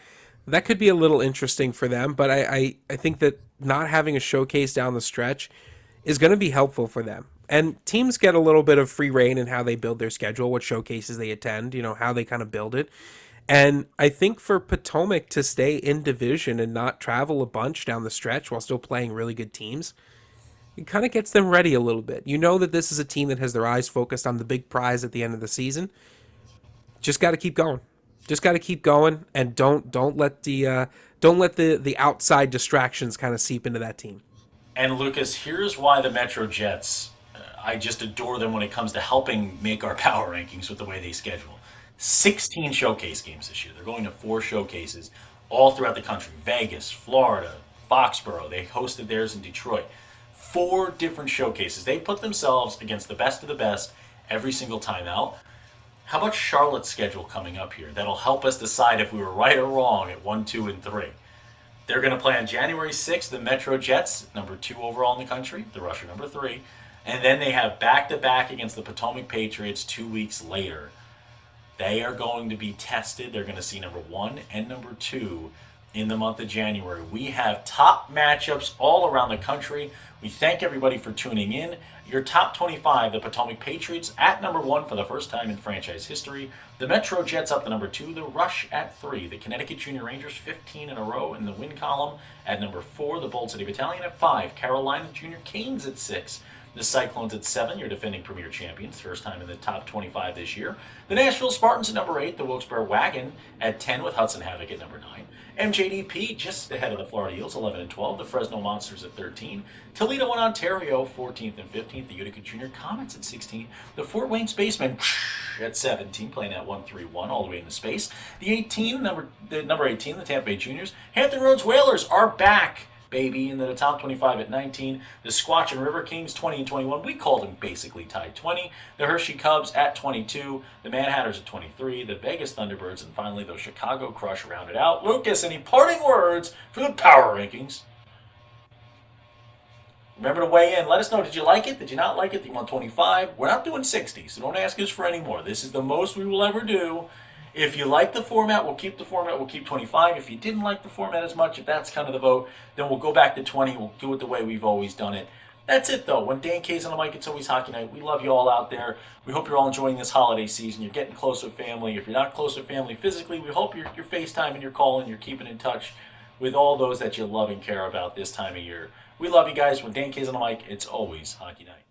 Speaker 2: a little interesting for them. But I think that not having a showcase down the stretch is going to be helpful for them. And teams get a little bit of free reign in how they build their schedule, what showcases they attend, how they kind of build it. And I think for Potomac to stay in division and not travel a bunch down the stretch while still playing really good teams, it kind of gets them ready a little bit. You know that this is a team that has their eyes focused on the big prize at the end of the season. Just got to keep going. Just got to keep going, and don't let the outside distractions kind of seep into that team.
Speaker 1: And Lucas, here's why the Metro Jets, I just adore them when it comes to helping make our power rankings with the way they schedule. 16 showcase games this year. They're going to 4 showcases all throughout the country. Vegas, Florida, Foxborough. They hosted theirs in Detroit. 4 different showcases. They put themselves against the best of the best every single time out. How about Charlotte's schedule coming up here? That'll help us decide if we were right or wrong at 1, 2, and 3. They're going to play on January 6th, the Metro Jets, number 2 overall in the country. The Rush are number 3. And then they have back-to-back against the Potomac Patriots 2 weeks later. They are going to be tested. They're going to see number 1 and number 2 in the month of January. We have top matchups all around the country. We thank everybody for tuning in. Your top 25, the Potomac Patriots at number 1 for the first time in franchise history. The Metro Jets up to number 2. The Rush at 3. The Connecticut Junior Rangers 15 in a row in the win column at number 4. The Bold City Battalion at 5. Carolina Junior Canes at 6. The Cyclones at 7, your defending Premier champions, first time in the top 25 this year. The Nashville Spartans at number 8. The Wilkes-Barre Wagon at 10 with Hudson Havoc at number 9. MJDP just ahead of the Florida Eels, 11 and 12. The Fresno Monsters at 13. Toledo and Ontario, 14th and 15th. The Utica Junior Comets at 16. The Fort Wayne Spacemen at 17, playing at 1-3-1 all the way into space. The number 18, the Tampa Bay Juniors. Hampton Roads Whalers are back, baby, into the top 25 at 19. The Squatch and River Kings, 20 and 21. We called them basically tied 20. The Hershey Cubs at 22. The Mad Hatters at 23. The Vegas Thunderbirds, and finally the Chicago Crush rounded out. Lucas, any parting words for the power rankings? Remember to weigh in. Let us know. Did you like it? Did you not like it? Do you want 25? We're not doing 60, so don't ask us for any more. This is the most we will ever do. If you like the format, we'll keep the format. We'll keep 25. If you didn't like the format as much, if that's kind of the vote, then we'll go back to 20. We'll do it the way we've always done it. That's it, though. When Dan K's on the mic, it's always hockey night. We love you all out there. We hope you're all enjoying this holiday season. You're getting close with family. If you're not close with family physically, we hope you're FaceTiming, you're calling, you're keeping in touch with all those that you love and care about this time of year. We love you guys. When Dan K's on the mic, it's always hockey night.